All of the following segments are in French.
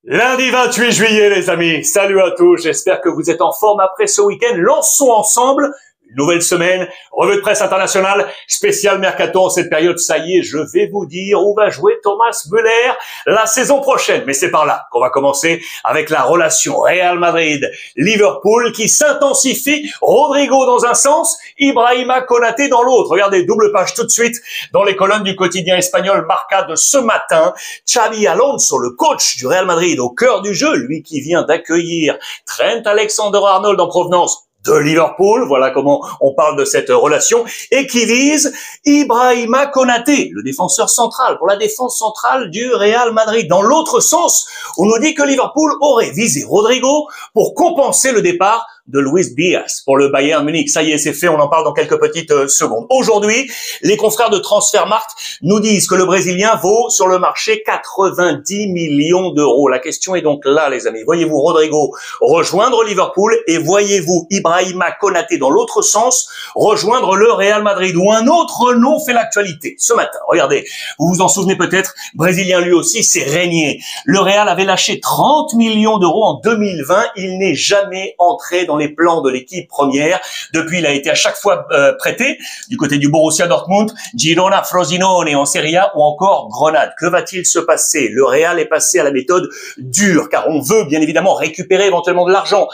Lundi 28 juillet, les amis. Salut à tous. J'espère que vous êtes en forme après ce week-end. Lançons ensemble une nouvelle semaine. Revue de presse internationale, spécial mercato en cette période. Ça y est, je vais vous dire où va jouer Thomas Müller la saison prochaine. Mais c'est par là qu'on va commencer avec la relation Real Madrid-Liverpool qui s'intensifie. Rodrigo dans un sens, Ibrahima Konaté dans l'autre. Regardez, double page tout de suite dans les colonnes du quotidien espagnol Marca de ce matin. Xabi Alonso, le coach du Real Madrid, au cœur du jeu, lui qui vient d'accueillir Trent Alexander-Arnold en provenance de Liverpool, voilà comment on parle de cette relation, et qui vise Ibrahima Konaté, le défenseur central, pour la défense centrale du Real Madrid. Dans l'autre sens, on nous dit que Liverpool aurait visé Rodrigo pour compenser le départ de Luis Diaz pour le Bayern Munich. Ça y est, c'est fait, on en parle dans quelques petites secondes. Aujourd'hui, les confrères de Transfermarkt nous disent que le Brésilien vaut sur le marché 90 millions d'euros. La question est donc là, les amis. Voyez-vous Rodrigo rejoindre Liverpool et voyez-vous Ibrahima Konaté dans l'autre sens rejoindre le Real Madrid, où un autre nom fait l'actualité ce matin? Regardez, vous vous en souvenez peut-être, Brésilien lui aussi, c'est régné. Le Real avait lâché 30 millions d'euros en 2020. Il n'est jamais entré dans les plans de l'équipe première. Depuis, il a été à chaque fois prêté du côté du Borussia Dortmund, Girona, Frosinone en Serie A ou encore Grenade. Que va-t-il se passer? Le Real est passé à la méthode dure, car on veut bien évidemment récupérer éventuellement de l'argent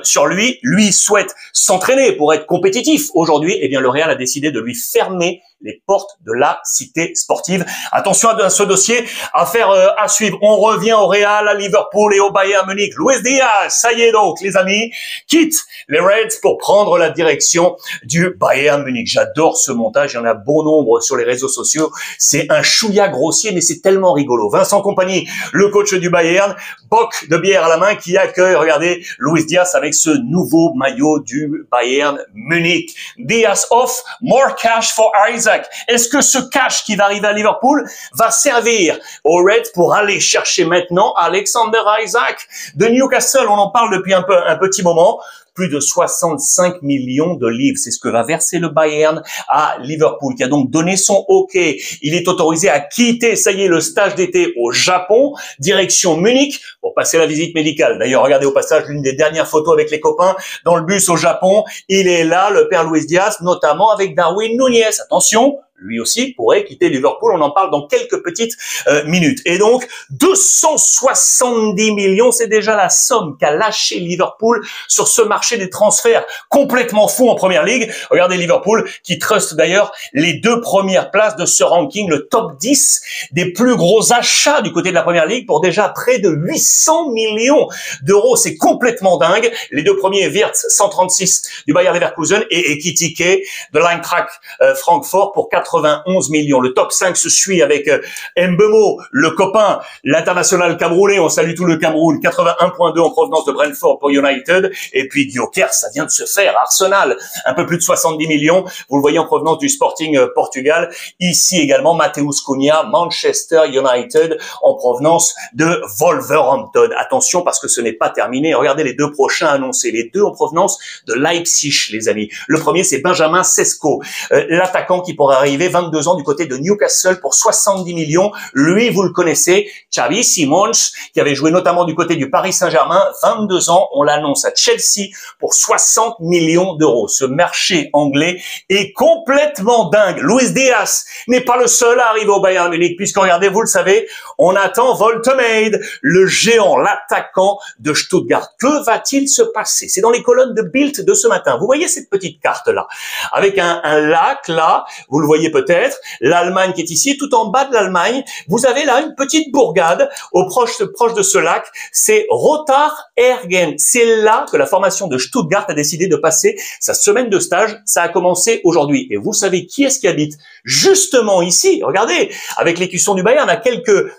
sur lui. Lui souhaite s'entraîner pour être compétitif. Aujourd'hui, eh bien, le Real a décidé de lui fermer les portes de la cité sportive. Attention à ce dossier, affaire à suivre. On revient au Real, à Liverpool et au Bayern Munich. Luis Diaz, ça y est donc, les amis, quitte les Reds pour prendre la direction du Bayern Munich. J'adore ce montage, il y en a bon nombre sur les réseaux sociaux. C'est un chouïa grossier, mais c'est tellement rigolo. Vincent Kompany, le coach du Bayern, boc de bière à la main, qui accueille, regardez, Luis Diaz avec ce nouveau maillot du Bayern Munich. Diaz off, more cash for Isaac. Est-ce que ce cash qui va arriver à Liverpool va servir aux Reds pour aller chercher maintenant Alexander Isaac de Newcastle? On en parle depuis un petit moment. Plus de 65 millions de livres. C'est ce que va verser le Bayern à Liverpool, qui a donc donné son OK. Il est autorisé à quitter, ça y est, le stage d'été au Japon, direction Munich, pour passer la visite médicale. D'ailleurs, regardez au passage l'une des dernières photos avec les copains dans le bus au Japon. Il est là, le père Luis Diaz, notamment avec Darwin Núñez. Attention, lui aussi pourrait quitter Liverpool. On en parle dans quelques petites minutes. Et donc, 270 millions, c'est déjà la somme qu'a lâché Liverpool sur ce marché des transferts complètement fou en Première Ligue. Regardez Liverpool qui truste d'ailleurs les 2 premières places de ce ranking, le top 10 des plus gros achats du côté de la Première Ligue pour déjà près de 800 millions d'euros. C'est complètement dingue. Les 2 premiers, Wirtz, 136 du Bayer Leverkusen et Ekitike de l'Eintracht Francfort pour 91 millions. Le top 5 se suit avec Mbeumo, le copain, l'international camerounais, on salue tout le Cameroun, 81,2 en provenance de Brentford pour United, et puis Gyökeres, ça vient de se faire, Arsenal, un peu plus de 70 millions, vous le voyez en provenance du Sporting Portugal, ici également Matheus Cunha, Manchester United, en provenance de Wolverhampton. Attention parce que ce n'est pas terminé, regardez les 2 prochains annoncés, les 2 en provenance de Leipzig, les amis. Le premier, c'est Benjamin Sesko, l'attaquant qui pourrait arriver 22 ans du côté de Newcastle pour 70 millions. Lui, vous le connaissez, Xavi Simons, qui avait joué notamment du côté du Paris Saint-Germain, 22 ans. On l'annonce à Chelsea pour 60 millions d'euros. Ce marché anglais est complètement dingue. Luis Diaz n'est pas le seul à arriver au Bayern Munich, puisque regardez, vous le savez, on attend Woltemade, le géant, l'attaquant de Stuttgart. Que va-t-il se passer? C'est dans les colonnes de Bild de ce matin. Vous voyez cette petite carte-là, avec un lac là, vous le voyez peut-être, l'Allemagne qui est ici, tout en bas de l'Allemagne, vous avez là une petite bourgade proche de ce lac, c'est Rothaarergen. C'est là que la formation de Stuttgart a décidé de passer sa semaine de stage. Ça a commencé aujourd'hui. Et vous savez qui est-ce qui habite justement ici? Regardez, avec l'écusson du Bayern, à quelques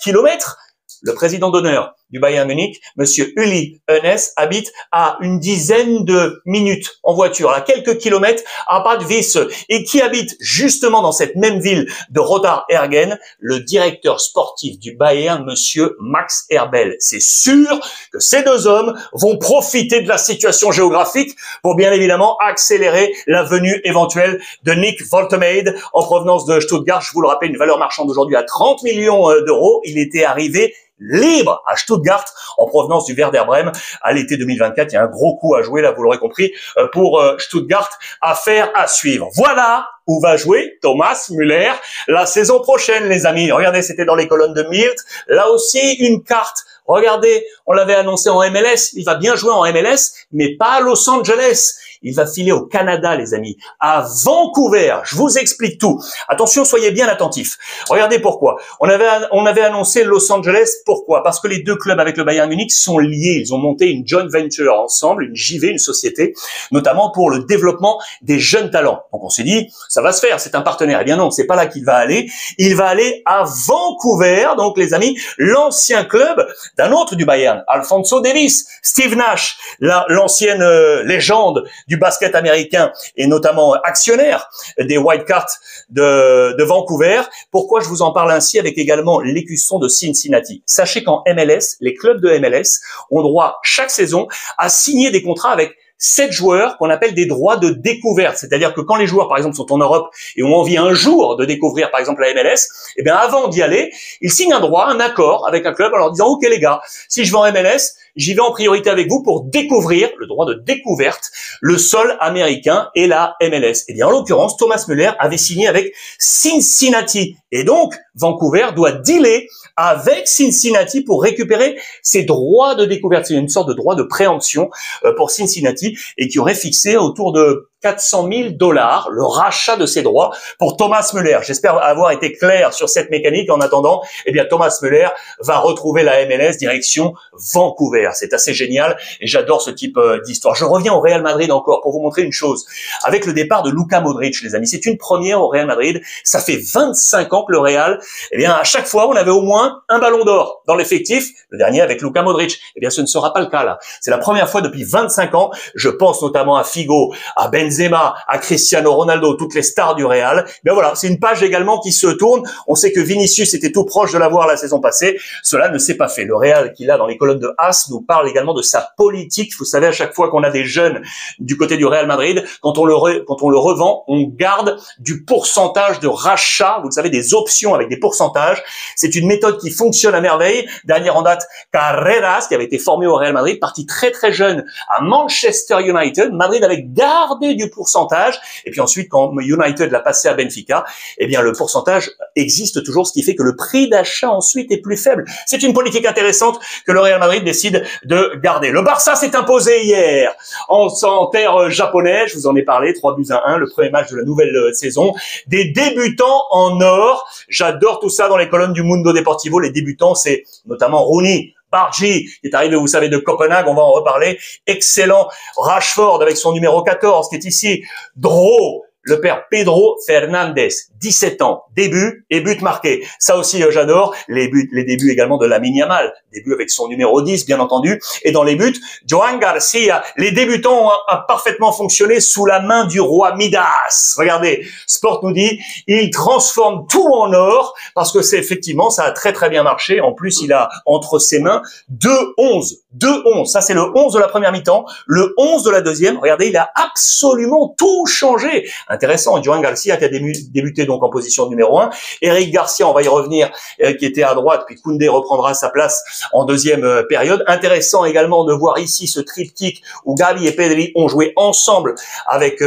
kilomètres, le président d'honneur du Bayern Munich, monsieur Uli Hoeneß, habite à une dizaine de minutes en voiture, à quelques kilomètres à Bad Wiese, et qui habite justement dans cette même ville de Rothaarergen, le directeur sportif du Bayern, monsieur Max Eberl. C'est sûr que ces 2 hommes vont profiter de la situation géographique pour bien évidemment accélérer la venue éventuelle de Nick Woltemade en provenance de Stuttgart. Je vous le rappelle, une valeur marchande aujourd'hui à 30 millions d'euros. Il était arrivé libre à Stuttgart en provenance du Werder Bremen à l'été 2024. Il y a un gros coup à jouer là, vous l'aurez compris, pour Stuttgart. Affaire à suivre. Voilà où va jouer Thomas Müller la saison prochaine, les amis. Regardez, c'était dans les colonnes de Milt. Là aussi, une carte. Regardez, on l'avait annoncé en MLS. Il va bien jouer en MLS, mais pas à Los Angeles. Il va filer au Canada, les amis, à Vancouver. Je vous explique tout. Attention, soyez bien attentifs. Regardez pourquoi. On avait annoncé Los Angeles. Pourquoi? Parce que les deux clubs avec le Bayern Munich sont liés. Ils ont monté une joint venture ensemble, une JV, une société, notamment pour le développement des jeunes talents. Donc on s'est dit, ça va se faire, c'est un partenaire. Eh bien non, c'est pas là qu'il va aller. Il va aller à Vancouver. Donc les amis, l'ancien club d'un autre du Bayern, Alphonso Davies, Steve Nash, l'ancienne légende du basket américain et notamment actionnaire des Wildcats de Vancouver. Pourquoi je vous en parle ainsi avec également l'écusson de Cincinnati? Sachez qu'en MLS, les clubs de MLS ont droit chaque saison à signer des contrats avec 7 joueurs qu'on appelle des droits de découverte. C'est-à-dire que quand les joueurs, par exemple, sont en Europe et ont envie un jour de découvrir, par exemple, la MLS, eh bien, avant d'y aller, ils signent un droit, un accord avec un club en leur disant, OK, les gars, si je vais en MLS, j'y vais en priorité avec vous pour découvrir, le droit de découverte, le sol américain et la MLS. Eh bien, en l'occurrence, Thomas Müller avait signé avec Cincinnati. Et donc, Vancouver doit dealer avec Cincinnati pour récupérer ses droits de découverte. C'est une sorte de droit de préemption pour Cincinnati et qui aurait fixé autour de $400 000 le rachat de ses droits pour Thomas Müller. J'espère avoir été clair sur cette mécanique. En attendant, eh bien, Thomas Müller va retrouver la MLS direction Vancouver. C'est assez génial et j'adore ce type d'histoire. Je reviens au Real Madrid encore pour vous montrer une chose. Avec le départ de Luka Modric, les amis, c'est une première au Real Madrid. Ça fait 25 ans que le Real, eh bien, à chaque fois, on avait au moins un ballon d'or dans l'effectif. Le dernier avec Luka Modric. Eh bien, ce ne sera pas le cas là. C'est la première fois depuis 25 ans. Je pense notamment à Figo, à Benzema, à Cristiano Ronaldo, toutes les stars du Real. Mais voilà, c'est une page également qui se tourne. On sait que Vinicius était tout proche de l'avoir la saison passée. Cela ne s'est pas fait. Le Real, qui là dans les colonnes de AS, nous parle également de sa politique. Vous savez, à chaque fois qu'on a des jeunes du côté du Real Madrid, quand on le revend, on garde du pourcentage de rachat. Vous le savez, des options avec des pourcentages. C'est une méthode qui fonctionne à merveille. Dernière en date, Carreras, qui avait été formé au Real Madrid, parti très très jeune à Manchester United. Madrid avait gardé du pourcentage. Et puis ensuite, quand United l'a passé à Benfica, eh bien, le pourcentage existe toujours, ce qui fait que le prix d'achat ensuite est plus faible. C'est une politique intéressante que le Real Madrid décide de garder. Le Barça s'est imposé hier en terre japonaise. Je vous en ai parlé, 3-1, le premier match de la nouvelle saison. Des débutants en or. J'adore tout ça dans les colonnes du Mundo Deportivo. Les débutants, c'est notamment Rooney, Bargi, qui est arrivé, vous savez, de Copenhague, on va en reparler. Excellent. Rashford avec son numéro 14, qui est ici. Dro, le père Pedro Fernandez, 17 ans, début et but marqué. Ça aussi, j'adore. Les débuts également de Lamine Yamal, début avec son numéro 10, bien entendu. Et dans les buts, Joan Garcia. Les débutants ont parfaitement fonctionné sous la main du roi Midas. Regardez, Sport nous dit, il transforme tout en or parce que c'est effectivement, ça a très très bien marché. En plus, il a entre ses mains 2-11. 2-11. Ça, c'est le 11 de la première mi-temps. Le 11 de la deuxième. Regardez, il a absolument tout changé. Intéressant. Joan Garcia qui a débuté donc en position numéro 1. Eric Garcia, on va y revenir, qui était à droite, puis Koundé reprendra sa place en deuxième période. Intéressant également de voir ici ce triptyque où Gavi et Pedri ont joué ensemble avec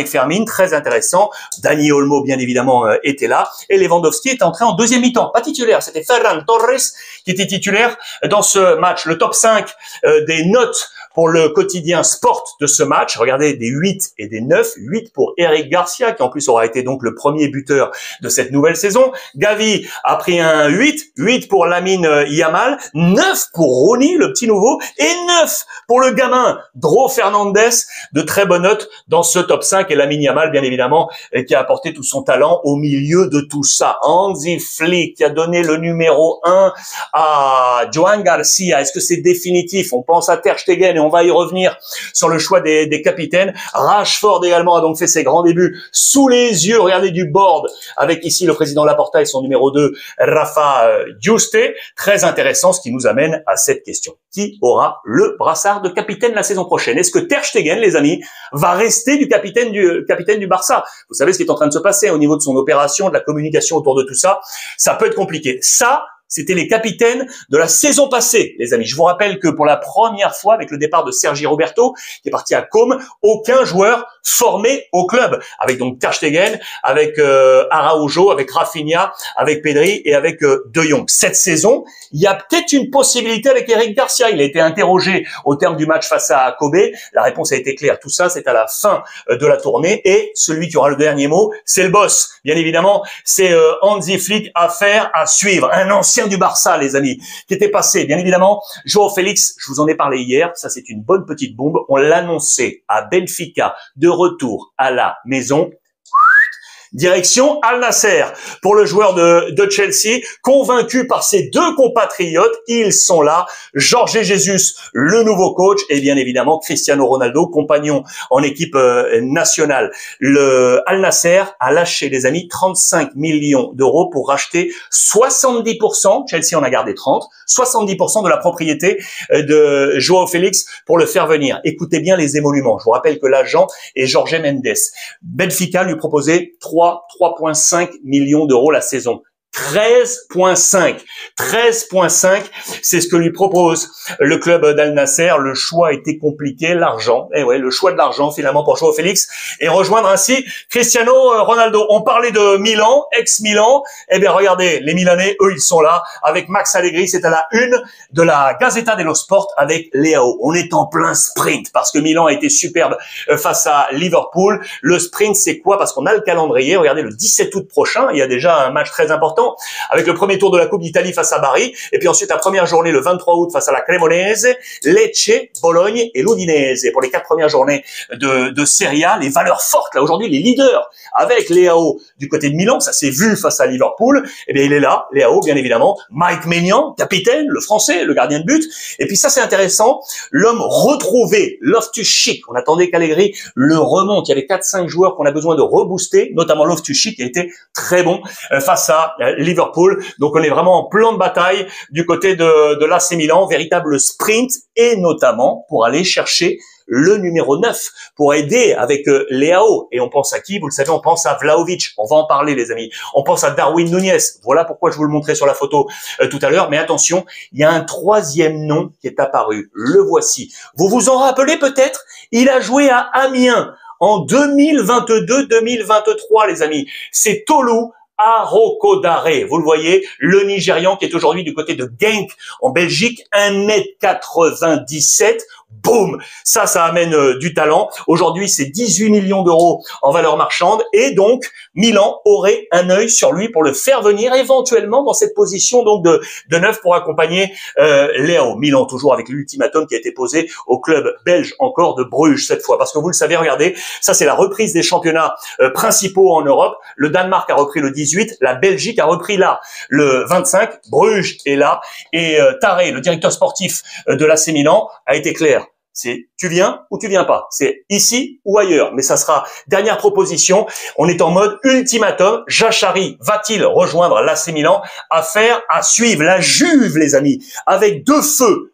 Fermin. Très intéressant. Dani Olmo, bien évidemment, était là. Et Lewandowski est entré en deuxième mi-temps. Pas titulaire. C'était Ferran Torres qui était titulaire dans ce match. Le top 5 des notes pour le quotidien Sport de ce match. Regardez, des 8 et des 9. 8 pour Eric Garcia, qui en plus aura été donc le premier buteur de cette nouvelle saison. Gavi a pris un 8. 8 pour Lamine Yamal. 9 pour Rooney, le petit nouveau. Et 9 pour le gamin Dro Fernandez. De très bonnes notes dans ce top 5. Et Lamine Yamal, bien évidemment, qui a apporté tout son talent au milieu de tout ça. Hansi Flick, qui a donné le numéro 1 à Joan Garcia. Est-ce que c'est définitif? On pense à Ter Stegen et on va y revenir sur le choix des capitaines. Rashford également a donc fait ses grands débuts sous les yeux, regardez, du board, avec ici le président Laporta et son numéro 2, Rafa Juste. Très intéressant, ce qui nous amène à cette question. Qui aura le brassard de capitaine la saison prochaine? Est-ce que Ter Stegen, les amis, va rester du capitaine du Barça? Vous savez ce qui est en train de se passer au niveau de son opération, de la communication autour de tout ça. Ça peut être compliqué. Ça C'était les capitaines de la saison passée, les amis. Je vous rappelle que pour la première fois, avec le départ de Sergi Roberto, qui est parti à Côme, aucun joueur formé au club. Avec donc Ter Stegen, avec Araujo, avec Rafinha, avec Pedri et avec De Jong. Cette saison, il y a peut-être une possibilité avec Eric Garcia. Il a été interrogé au terme du match face à Kobe. La réponse a été claire. Tout ça, c'est à la fin de la tournée. Et celui qui aura le dernier mot, c'est le boss. Bien évidemment, c'est Hansi Flick, affaire à suivre. Un ancien du Barça, les amis, qui était passé. Bien évidemment, Joao Félix, je vous en ai parlé hier. Ça, c'est une bonne petite bombe. On l'annonçait à Benfica, de retour à la maison. Direction Al Nasser pour le joueur de Chelsea, convaincu par ses deux compatriotes. Ils sont là. Jorge Jesus, le nouveau coach, et bien évidemment Cristiano Ronaldo, compagnon en équipe nationale. Le Al Nasser a lâché, les amis, 35 millions d'euros pour racheter 70%, Chelsea en a gardé 30, 70% de la propriété de Joao Félix pour le faire venir. Écoutez bien les émoluments. Je vous rappelle que l'agent est Jorge Mendes. Benfica lui proposait 3,5 millions d'euros la saison. 13,5. C'est ce que lui propose le club d'Al Nasser. Le choix a été compliqué, l'argent. Eh ouais, le choix de l'argent finalement pour Joao Félix et rejoindre ainsi Cristiano Ronaldo. On parlait de Milan, ex-Milan. Eh bien, regardez, les Milanais, eux, ils sont là avec Max Allegri. C'est à la une de la Gazzetta dello Sport avec Leao. On est en plein sprint parce que Milan a été superbe face à Liverpool. Le sprint, c'est quoi? Parce qu'on a le calendrier. Regardez, le 17 août prochain, il y a déjà un match très important avec le premier tour de la Coupe d'Italie face à Bari, et puis ensuite la première journée le 23 août face à la Cremonese, Lecce, Bologne et l'Udinese. Pour les 4 premières journées de Serie A, les valeurs fortes, là aujourd'hui, les leaders, avec Leao du côté de Milan, ça s'est vu face à Liverpool, eh bien il est là, Leao bien évidemment, Mike Maignan, capitaine, le français, le gardien de but, et puis ça c'est intéressant, l'homme retrouvé, Loftus-Cheek, on attendait qu'Allegri le remonte, il y avait 4-5 joueurs qu'on a besoin de rebooster, notamment Loftus-Cheek qui a été très bon face à Liverpool. Donc on est vraiment en plan de bataille du côté de l'AC Milan, véritable sprint, et notamment pour aller chercher le numéro 9 pour aider avec Leao. Et on pense à qui? Vous le savez, on pense à Vlahovic. On va en parler, les amis. On pense à Darwin Núñez. Voilà pourquoi je vous le montrais sur la photo tout à l'heure. Mais attention, il y a un troisième nom qui est apparu. Le voici. Vous vous en rappelez peut-être? Il a joué à Amiens en 2022-2023, les amis. C'est Tolu Arokodare, vous le voyez, le Nigérian qui est aujourd'hui du côté de Genk en Belgique, 1m97, boum, ça amène du talent. Aujourd'hui, c'est 18 millions d'euros en valeur marchande et donc Milan aurait un œil sur lui pour le faire venir éventuellement dans cette position donc de neuf pour accompagner Leao. Milan toujours avec l'ultimatum qui a été posé au club belge encore de Bruges cette fois, parce que vous le savez, regardez, ça c'est la reprise des championnats principaux en Europe. Le Danemark a repris le 18, la Belgique a repris là le 25, Bruges est là et Taré, le directeur sportif de l'AC Milan, a été clair. C'est tu viens ou tu viens pas. C'est ici ou ailleurs. Mais ça sera dernière proposition. On est en mode ultimatum. Jachari va-t-il rejoindre l'AC Milan? Affaire à suivre. La Juve, les amis, avec deux feux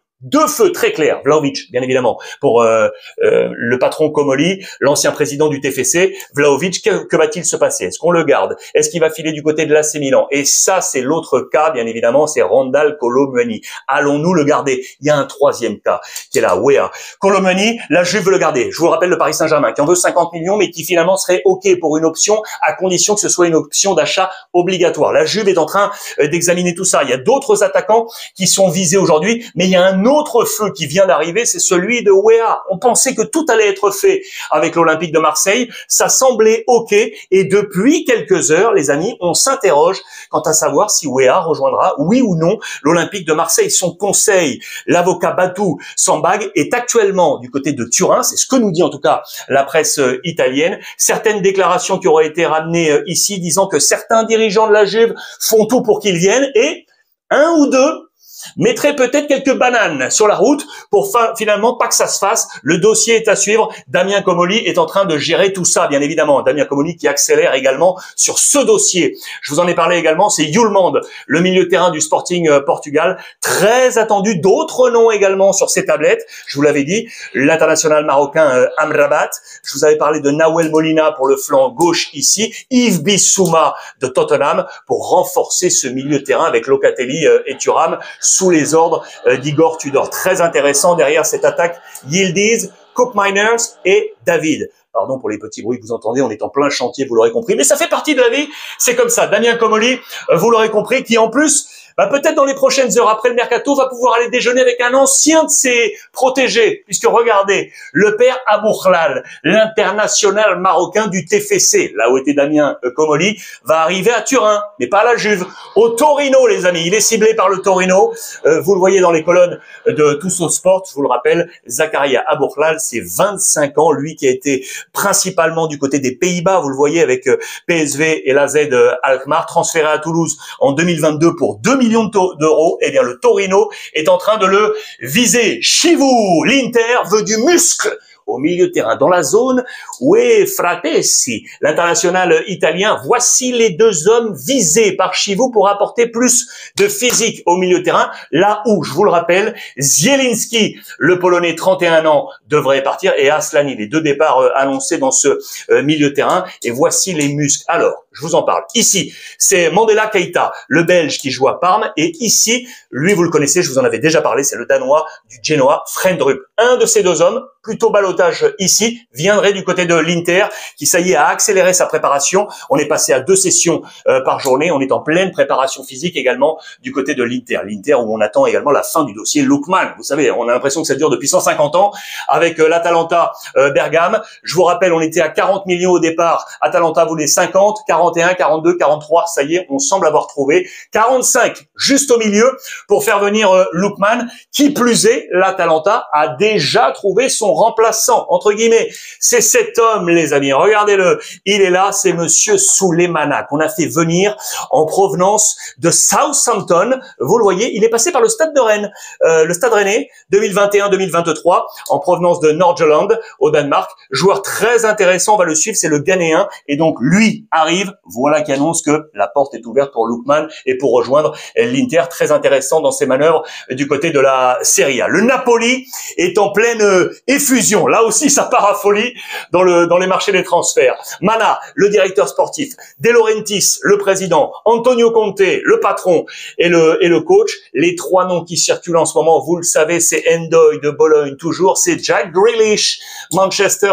très clairs. Vlahovic, bien évidemment, pour le patron Comoli, l'ancien président du TFC. Vlahovic, que va-t-il se passer? Est-ce qu'on le garde? Est-ce qu'il va filer du côté de l'AC Milan? Et ça, c'est l'autre cas, bien évidemment, c'est Randal Kolo Muani. Allons-nous le garder? Il y a un troisième cas qui est là, Weah. Kolo Muani, la Juve veut le garder. Je vous rappelle le Paris Saint-Germain qui en veut 50 millions, mais qui finalement serait OK pour une option à condition que ce soit une option d'achat obligatoire. La Juve est en train d'examiner tout ça. Il y a d'autres attaquants qui sont visés aujourd'hui, mais il y a un autre feu qui vient d'arriver, c'est celui de Weah. On pensait que tout allait être fait avec l'Olympique de Marseille, ça semblait OK, et depuis quelques heures, les amis, on s'interroge quant à savoir si Weah rejoindra, oui ou non, l'Olympique de Marseille. Son conseil, l'avocat Batou Sambag, est actuellement du côté de Turin, c'est ce que nous dit en tout cas la presse italienne. Certaines déclarations qui auraient été ramenées ici disant que certains dirigeants de la Juve font tout pour qu'ils viennent, et un ou deux mettrait peut-être quelques bananes sur la route pour finalement pas que ça se fasse. Le dossier est à suivre. Damien Comolli est en train de gérer tout ça, bien évidemment. Damien Comolli qui accélère également sur ce dossier. Je vous en ai parlé également, c'est Yulmand, le milieu de terrain du Sporting Portugal, très attendu. D'autres noms également sur ces tablettes. Je vous l'avais dit, l'international marocain Amrabat. Je vous avais parlé de Nahuel Molina pour le flanc gauche ici. Yves Bissouma de Tottenham pour renforcer ce milieu de terrain avec Locatelli et Thuram sous les ordres d'Igor Tudor. Très intéressant derrière cette attaque. Yildiz, Koopmeiners et David. Pardon pour les petits bruits que vous entendez, on est en plein chantier, vous l'aurez compris. Mais ça fait partie de la vie, c'est comme ça. Damien Comolli, vous l'aurez compris, qui en plus, peut-être dans les prochaines heures après le mercato, va pouvoir aller déjeuner avec un ancien de ses protégés. Puisque regardez, le père Aboukhlal, l'international marocain du TFC, là où était Damien Comolli, va arriver à Turin, mais pas à la Juve, au Torino, les amis. Il est ciblé par le Torino. Vous le voyez dans les colonnes de Tous au Sport, je vous le rappelle, Zakaria Aboukhlal, c'est 25 ans, lui qui a été principalement du côté des Pays-Bas, vous le voyez avec PSV et l'AZ Alkmaar, transféré à Toulouse en 2022 pour 2 millions d'euros. Eh bien, le Torino est en train de le viser. Chivou, l'Inter veut du muscle au milieu de terrain, dans la zone où est Fratesi, l'international italien. Voici les deux hommes visés par Chivou pour apporter plus de physique au milieu de terrain, là où, je vous le rappelle, Zielinski, le Polonais 31 ans, devrait partir, et Aslani, les deux départs annoncés dans ce milieu de terrain. Et voici les muscles. Alors, je vous en parle. Ici, c'est Mandela Keita, le Belge qui joue à Parme, et ici, lui, vous le connaissez, je vous en avais déjà parlé, c'est le Danois du Genoa, Frendrup. Un de ces deux hommes, plutôt ballottage ici, viendrait du côté de l'Inter, qui ça y est a accéléré sa préparation. On est passé à 2 sessions par journée. On est en pleine préparation physique également du côté de l'Inter. L'Inter où on attend également la fin du dossier Lookman. Vous savez, on a l'impression que ça dure depuis 150 ans avec l'Atalanta Bergame. Je vous rappelle, on était à 40 millions au départ. Atalanta voulait 50, 41, 42, 43. Ça y est, on semble avoir trouvé 45 juste au milieu pour faire venir Lookman. Qui plus est, l'Atalanta a déjà trouvé son remplaçant, entre guillemets. C'est cet homme, les amis. Regardez-le. Il est là, c'est monsieur Souleymana, qu'on a fait venir en provenance de Southampton. Vous le voyez, il est passé par le Stade de Rennes, le Stade Rennais, 2021-2023, en provenance de Nordjylland, au Danemark. Joueur très intéressant, on va le suivre, c'est le Ghanéen. Et donc, lui arrive, voilà qui annonce que la porte est ouverte pour Lookman et pour rejoindre l'Inter. Très intéressant dans ses manœuvres du côté de la Serie A. Le Napoli est en pleine effusion. Là aussi, ça part à folie dans les marchés des transferts. Mana, le directeur sportif, De Laurentiis, le président, Antonio Conte, le patron et le coach. Les 3 noms qui circulent en ce moment, vous le savez, c'est Ndoye de Bologne, toujours, c'est Jack Grealish, Manchester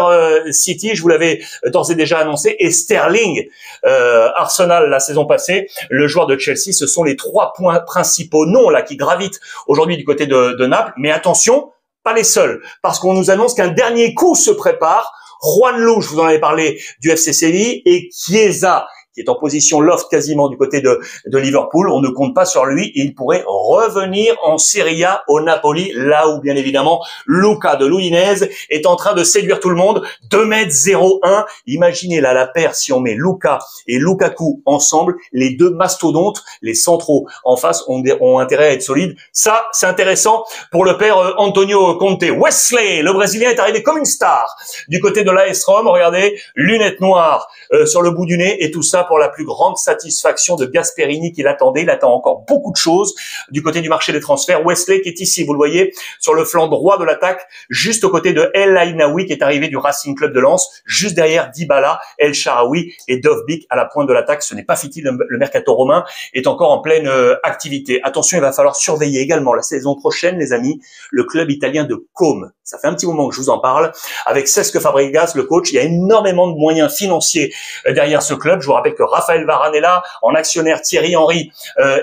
City, je vous l'avais d'ores et déjà annoncé, et Sterling, Arsenal la saison passée, le joueur de Chelsea. Ce sont les 3 points principaux noms là qui gravitent aujourd'hui du côté de Naples. Mais attention, pas les seuls, parce qu'on nous annonce qu'un dernier coup se prépare. Juan Lou, je vous en avais parlé, du FC Séville, et Chiesa, qui est en position loft quasiment du côté de Liverpool. On ne compte pas sur lui et il pourrait revenir en Serie A au Napoli, là où bien évidemment Luca de l'Udinese est en train de séduire tout le monde. 2,01 m. Imaginez là la paire si on met Luca et Lukaku ensemble, les deux mastodontes, les centraux en face ont intérêt à être solides. Ça, c'est intéressant pour le père Antonio Conte. Wesley, le Brésilien, est arrivé comme une star du côté de l'AS Rome. Regardez, lunettes noires sur le bout du nez et tout ça pour la plus grande satisfaction de Gasperini qui l'attendait. Il attend encore beaucoup de choses du côté du marché des transferts. Wesley qui est ici, vous le voyez, sur le flanc droit de l'attaque, juste aux côtés de El Ainaoui qui est arrivé du Racing Club de Lens, juste derrière Dybala, El Shaarawy et Dovbyk à la pointe de l'attaque. Ce n'est pas fini, le mercato romain est encore en pleine activité. Attention, il va falloir surveiller également la saison prochaine, les amis, le club italien de Côme. Ça fait un petit moment que je vous en parle. Avec Cesc Fabregas, le coach, il y a énormément de moyens financiers derrière ce club. Je vous rappelle que Raphaël Varane est là, en actionnaire Thierry Henry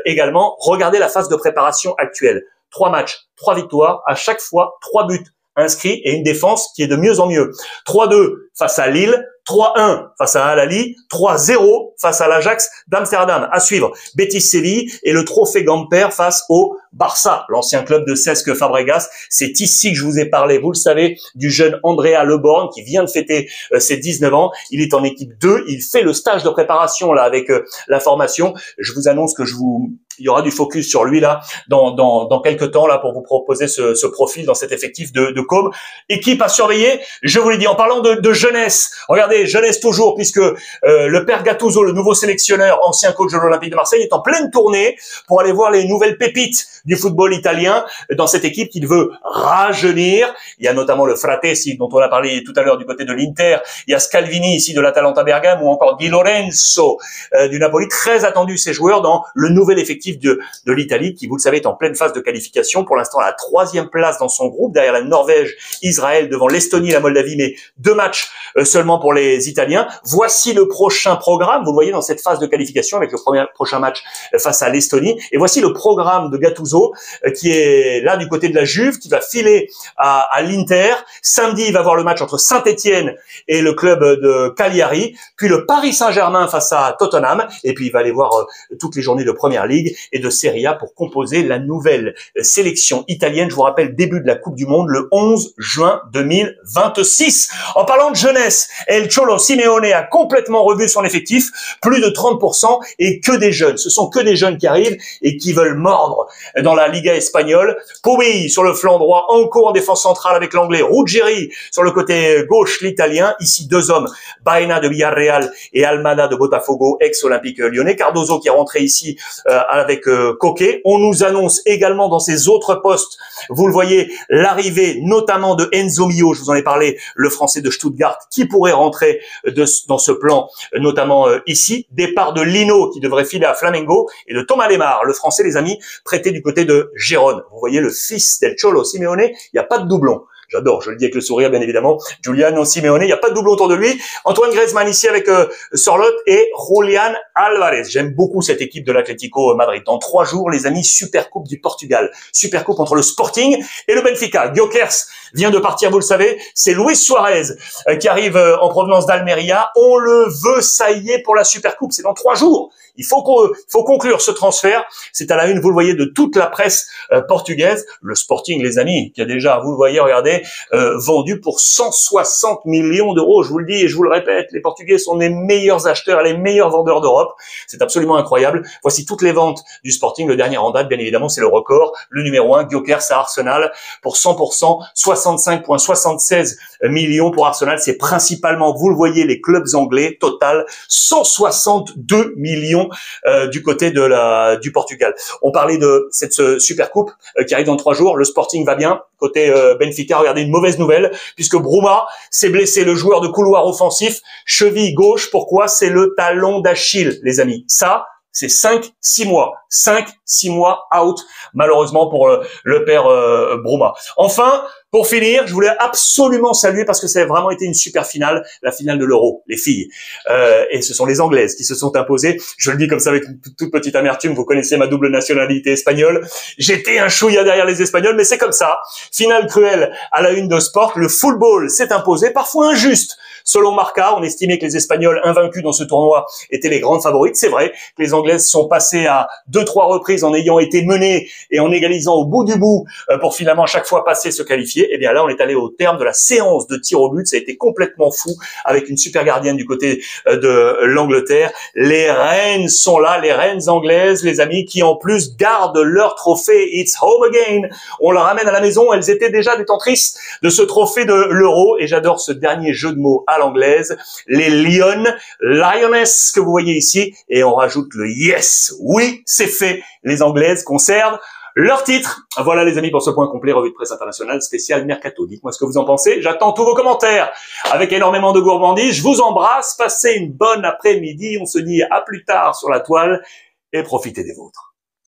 également. Regardez la phase de préparation actuelle. 3 matchs, 3 victoires, à chaque fois 3 buts inscrits et une défense qui est de mieux en mieux. 3-2 face à Lille, 3-1 face à Al-Ahly, 3-0 face à l'Ajax d'Amsterdam. À suivre, Betis Séville et le trophée Gamper face au Barça, l'ancien club de Cesc Fabregas. C'est ici que je vous ai parlé, vous le savez, du jeune Andrea Leborn qui vient de fêter ses 19 ans. Il est en équipe 2, il fait le stage de préparation là avec la formation. Je vous annonce que je vous Il y aura du focus sur lui là dans quelques temps là pour vous proposer ce profil dans cet effectif de Com. Équipe à surveiller, je vous l'ai dit, en parlant de jeunesse. Regardez, jeunesse toujours, puisque le père Gattuso, le nouveau sélectionneur, ancien coach de l'Olympique de Marseille, est en pleine tournée pour aller voir les nouvelles pépites du football italien dans cette équipe qu'il veut rajeunir. Il y a notamment le Fratesi dont on a parlé tout à l'heure du côté de l'Inter. Il y a Scalvini ici de l'Atalanta Bergame ou encore Di Lorenzo du Napoli. Très attendu ces joueurs dans le nouvel effectif de l'Italie qui, vous le savez, est en pleine phase de qualification. Pour l'instant, à la 3e place dans son groupe, derrière la Norvège, Israël, devant l'Estonie et la Moldavie, mais 2 matchs seulement pour les Italiens. Voici le prochain programme. Vous le voyez dans cette phase de qualification avec le prochain match face à l'Estonie. Et voici le programme de Gattuso qui est là du côté de la Juve, qui va filer à l'Inter. Samedi, il va voir le match entre Saint-Étienne et le club de Cagliari, puis le Paris Saint-Germain face à Tottenham, et puis il va aller voir toutes les journées de Première Ligue et de Serie A pour composer la nouvelle sélection italienne. Je vous rappelle, début de la Coupe du Monde le 11 juin 2026. En parlant de jeunesse, El Cholo Simeone a complètement revu son effectif, plus de 30% et que des jeunes. Ce sont que des jeunes qui arrivent et qui veulent mordre dans la Liga espagnole. Pui sur le flanc droit, Anco en défense centrale avec l'anglais, Ruggeri sur le côté gauche l'italien. Ici 2 hommes, Baena de Villarreal et Almada de Botafogo, ex-Olympique lyonnais. Cardozo qui est rentré ici avec Coquet. On nous annonce également dans ces autres postes, vous le voyez, l'arrivée notamment de Enzo Mio, je vous en ai parlé, le français de Stuttgart, qui pourrait rentrer dans ce plan, notamment ici. Départ de Lino, qui devrait filer à Flamengo, et de Thomas Lemar, le français, les amis, prêté du côté de Gérone. Vous voyez le fils del Cholo Simeone, il n'y a pas de doublon. J'adore, je le dis avec le sourire, bien évidemment. Giuliano Simeone, il n'y a pas de doublon autour de lui. Antoine Griezmann ici avec Sorloth et Julian Alvarez. J'aime beaucoup cette équipe de l'Atlético Madrid. Dans 3 jours, les amis, Supercoupe du Portugal. Supercoupe entre le Sporting et le Benfica. Gyökeres vient de partir, vous le savez. C'est Luis Suarez qui arrive en provenance d'Almeria. On le veut, ça y est, pour la Supercoupe. C'est dans 3 jours. Il faut conclure ce transfert. C'est à la une, vous le voyez, de toute la presse portugaise. Le Sporting, les amis, qui a déjà, vous le voyez, regardez, vendu pour 160 millions d'euros. Je vous le dis et je vous le répète, les Portugais sont les meilleurs acheteurs et les meilleurs vendeurs d'Europe. C'est absolument incroyable. Voici toutes les ventes du Sporting. Le dernier en date, bien évidemment, c'est le record. Le numéro 1, Gyökeres à Arsenal, pour 100%, 65,76 millions pour Arsenal. C'est principalement, vous le voyez, les clubs anglais. Total, 162 millions du côté du Portugal. On parlait de cette Supercoupe qui arrive dans 3 jours. Le Sporting va bien. Côté Benfica, regardez, une mauvaise nouvelle, puisque Bruma s'est blessé, le joueur de couloir offensif, cheville gauche. Pourquoi? C'est le talon d'Achille, les amis. Ça, c'est 5-6 mois. 5-6 mois out, malheureusement, pour le père Bruma. Enfin, pour finir, je voulais absolument saluer, parce que ça a vraiment été une super finale, la finale de l'Euro, les filles. Et ce sont les Anglaises qui se sont imposées. Je le dis comme ça avec une toute petite amertume, vous connaissez ma double nationalité espagnole. J'étais un chouïa derrière les Espagnols, mais c'est comme ça. Finale cruelle à la une de Sport. Le football s'est imposé, parfois injuste. Selon Marca, on estimait que les Espagnols invaincus dans ce tournoi étaient les grandes favorites. C'est vrai que les Anglaises sont passées à 2-3 reprises en ayant été menées et en égalisant au bout du bout pour finalement à chaque fois passer, se qualifier. Et bien là, on est allé au terme de la séance de tir au but. Ça a été complètement fou avec une super gardienne du côté de l'Angleterre. Les reines sont là, les reines anglaises, les amis, qui en plus gardent leur trophée. It's home again. On la ramène à la maison. Elles étaient déjà détentrices de ce trophée de l'Euro. Et j'adore ce dernier jeu de mots à l'anglaise. Les Lioness que vous voyez ici. Et on rajoute le yes. Oui, c'est fait. Les Anglaises conservent leur titre. Voilà les amis pour ce point complet, revue de presse internationale spéciale Mercato. Dites-moi ce que vous en pensez. J'attends tous vos commentaires avec énormément de gourmandise. Je vous embrasse. Passez une bonne après-midi. On se dit à plus tard sur la toile et profitez des vôtres.